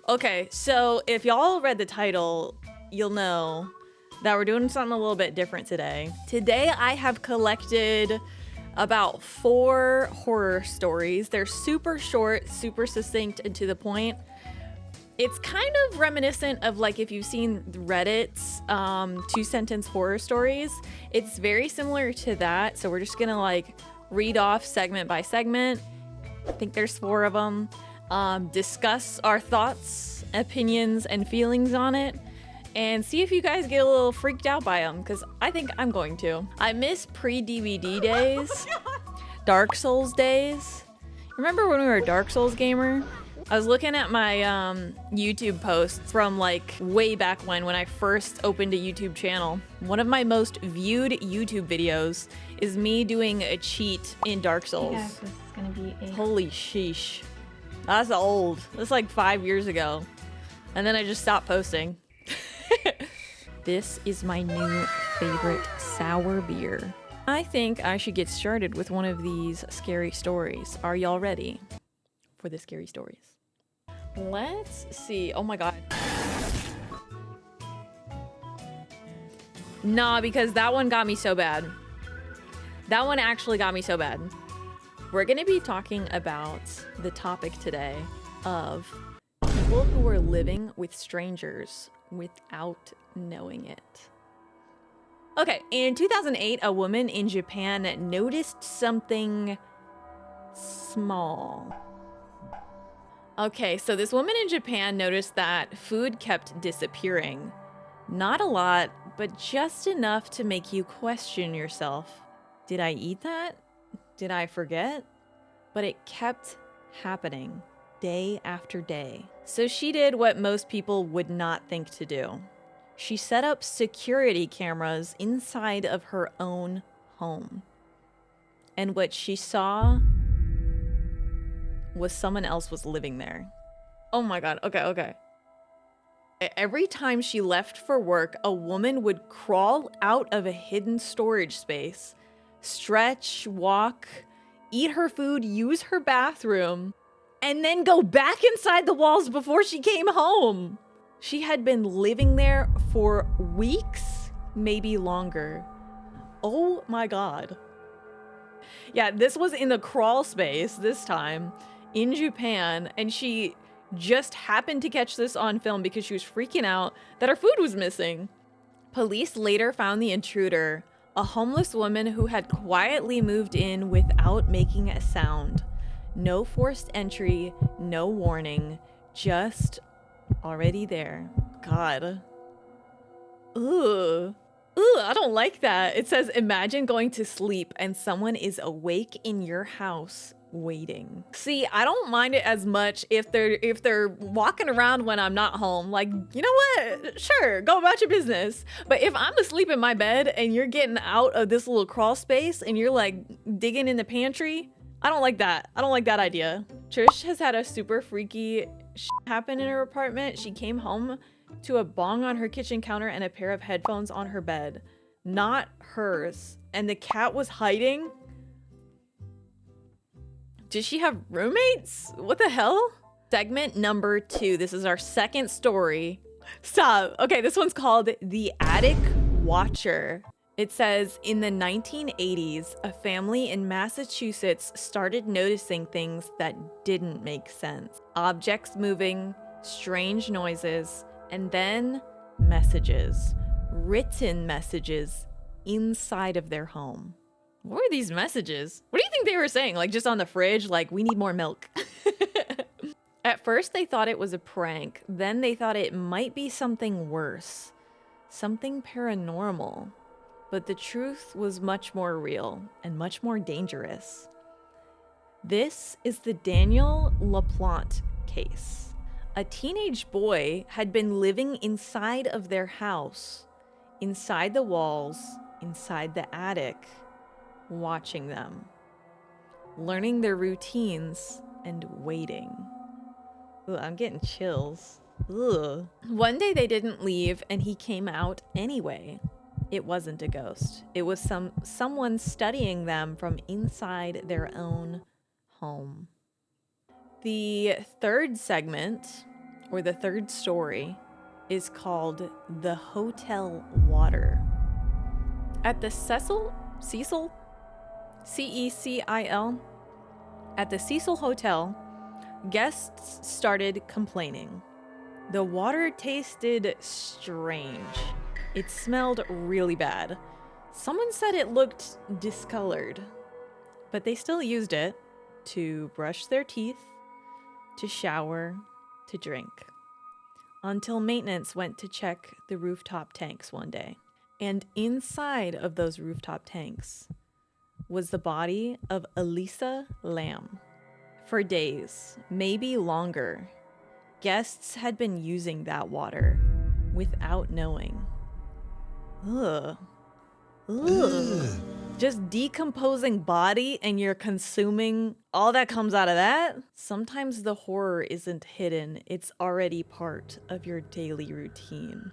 Okay, so if y'all read the title, you'll know that we're doing something a little bit different today. Today I have collected about 4 horror stories. They're super short, super succinct, and to the point. It's kind of reminiscent of like if you've seen Reddit's 2-sentence horror stories. It's very similar to that. So we're just gonna like read off segment by segment. I think there's 4 of them. Discuss our thoughts, opinions, and feelings on it, and see if you guys get a little freaked out by them, because I think I'm going to. I miss pre-DVD days, Dark Souls days. Remember when we were a Dark Souls gamer? I was looking at my YouTube posts from like way back when I first opened a YouTube channel. One of my most viewed YouTube videos is me doing a cheat in Dark Souls. Yeah, so it's gonna be a... Holy sheesh. That's old. That's like 5 years ago. And then I just stopped posting. This is my new favorite sour beer. I think I should get started with one of these scary stories. Are y'all ready for the scary stories? Let's see. Oh my god. Nah, because that one got me so bad. That one actually got me so bad. We're going to be talking about the topic today of people who are living with strangers without knowing it. Okay, in 2008, a woman in Japan noticed something small. Okay, so this woman in Japan noticed that food kept disappearing. Not a lot, but just enough to make you question yourself. Did I eat that? Did I forget? But it kept happening day after day. So she did what most people would not think to do. She set up security cameras inside of her own home. And what she saw was someone else was living there. Oh my god, okay. Every time she left for work, a woman would crawl out of a hidden storage space, stretch, walk, eat her food, use her bathroom, and then go back inside the walls before she came home. She had been living there for weeks, maybe longer. Oh my god. Yeah, this was in the crawl space this time in Japan, and she just happened to catch this on film because she was freaking out that her food was missing. Police later found the intruder, a homeless woman who had quietly moved in without making a sound. No forced entry, no warning, just already there. God. Ugh. I don't like that. It says, imagine going to sleep and someone is awake in your house waiting. See, I don't mind it as much if they're walking around when I'm not home. Like, you know what? Sure, go about your business. But if I'm asleep in my bed and you're getting out of this little crawl space and you're like digging in the pantry, I don't like that. I don't like that idea. Trish has had a super freaky shit happen in her apartment. She came home to a bong on her kitchen counter and a pair of headphones on her bed. Not hers. And the cat was hiding. Did she have roommates? What the hell? Segment number 2. This is our second story. Stop. Okay, this one's called The Attic Watcher. It says, in the 1980s, a family in Massachusetts started noticing things that didn't make sense. Objects moving, strange noises, and then messages. Written messages inside of their home. What were these messages? What do you think they were saying? Like just on the fridge, like, we need more milk. At first they thought it was a prank. Then they thought it might be something worse. Something paranormal. But the truth was much more real and much more dangerous. This is the Daniel LaPlante case. A teenage boy had been living inside of their house, inside the walls, inside the attic, watching them, learning their routines, and waiting. Ooh, I'm getting chills. Ugh. One day they didn't leave and he came out anyway. It wasn't a ghost. It was someone studying them from inside their own home. The third segment, or the third story, is called the Hotel Water. At the Cecil, C-E-C-I-L, at the Cecil Hotel, guests started complaining. The water tasted strange. It smelled really bad. Someone said it looked discolored, but they still used it to brush their teeth, to shower, to drink. Until maintenance went to check the rooftop tanks one day. And inside of those rooftop tanks was the body of Elisa Lamb. For days, maybe longer, guests had been using that water without knowing. Ugh. Ugh. Just decomposing body and you're consuming all that comes out of that? Sometimes the horror isn't hidden, it's already part of your daily routine.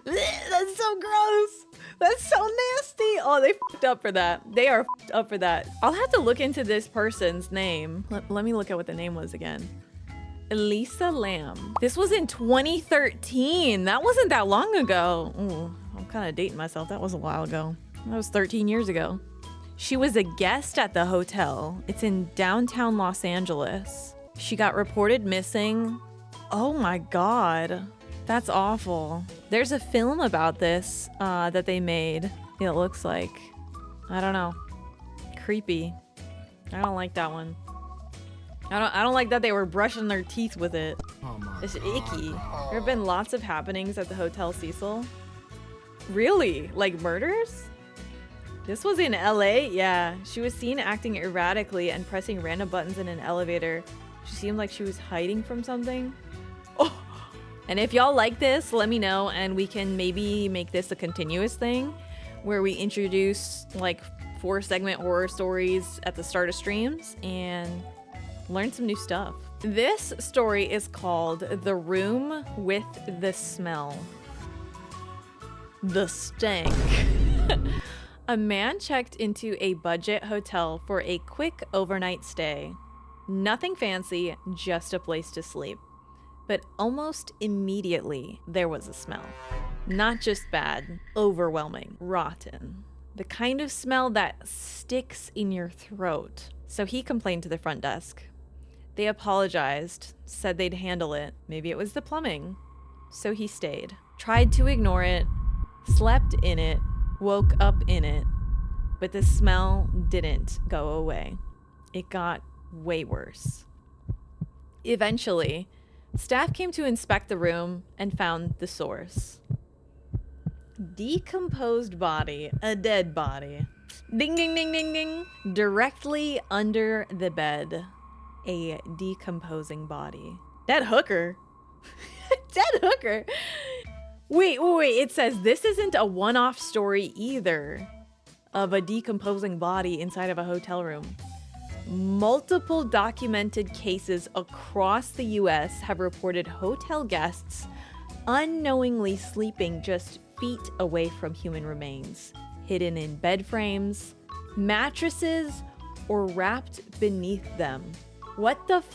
That's so gross. That's so nasty. Oh, they fucked up for that. They are fucked up for that. I'll have to look into this person's name. Let me look at what the name was again. Elisa Lamb. This was in 2013. That wasn't that long ago. Ooh, I'm kind of dating myself. That was a while ago. That was 13 years ago. She was a guest at the hotel. It's in downtown Los Angeles. She got reported missing. Oh my God. That's awful. There's a film about this that they made. It looks like. I don't know. Creepy. I don't like that one. I don't like that they were brushing their teeth with it. Oh my It's God. icky. There have been lots of happenings at the Hotel Cecil. Really? Like murders? This was in LA? Yeah. She was seen acting erratically and pressing random buttons in an elevator. She seemed like she was hiding from something. Oh. And if y'all like this, let me know and we can maybe make this a continuous thing where we introduce like 4-segment horror stories at the start of streams and learn some new stuff. This story is called The Room with the Smell. The stank. A man checked into a budget hotel for a quick overnight stay. Nothing fancy, just a place to sleep. But almost immediately, there was a smell. Not just bad, overwhelming, rotten. The kind of smell that sticks in your throat. So he complained to the front desk. They apologized, said they'd handle it. Maybe it was the plumbing. So he stayed, tried to ignore it, slept in it, woke up in it, but the smell didn't go away. It got way worse. Eventually, staff came to inspect the room and found the source. Decomposed body, a dead body. Ding, ding, ding, ding, ding. Directly under the bed, a decomposing body. Dead hooker. Dead hooker. Wait. It says this isn't a one-off story either of a decomposing body inside of a hotel room. Multiple documented cases across the US have reported hotel guests unknowingly sleeping just feet away from human remains, hidden in bed frames, mattresses, or wrapped beneath them. What the f***?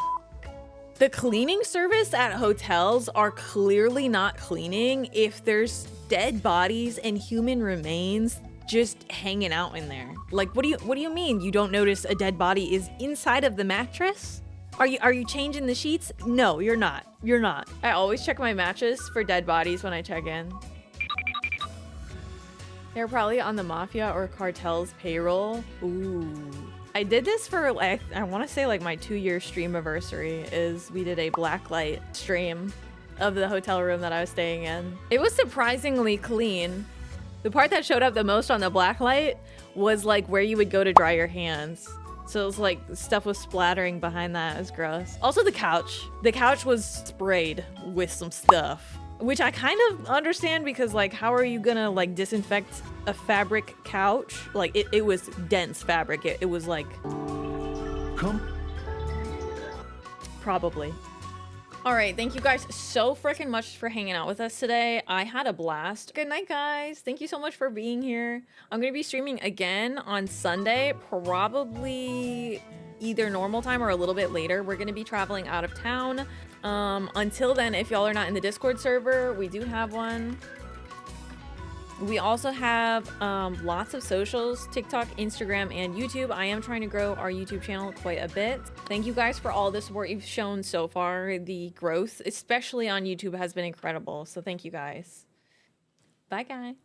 The cleaning service at hotels are clearly not cleaning if there's dead bodies and human remains just hanging out in there. Like, what do you mean you don't notice a dead body is inside of the mattress? Are you changing the sheets? No, you're not. You're not. I always check my mattress for dead bodies when I check in. They're probably on the mafia or cartel's payroll. Ooh. I did this for like, I want to say like my 2-year stream anniversary is we did a Blacklight stream of the hotel room that I was staying in. It was surprisingly clean. The part that showed up the most on the Blacklight was like where you would go to dry your hands. So it was like stuff was splattering behind that. It was gross. Also the couch. The couch was sprayed with some stuff, which I kind of understand because like how are you gonna like disinfect a fabric couch? Like it was dense fabric. It was like probably. All right, thank you guys so freaking much for hanging out with us today. I had a blast. Good night, guys. Thank you so much for being here. I'm gonna be streaming again on Sunday, probably either normal time or a little bit later. We're gonna be traveling out of town. Until then, if y'all are not in the Discord server, we do have one. We also have lots of socials, TikTok, Instagram, and YouTube. I am trying to grow our YouTube channel quite a bit. Thank you guys for all the support you've shown so far. The growth, especially on YouTube, has been incredible. So thank you guys. Bye, guys.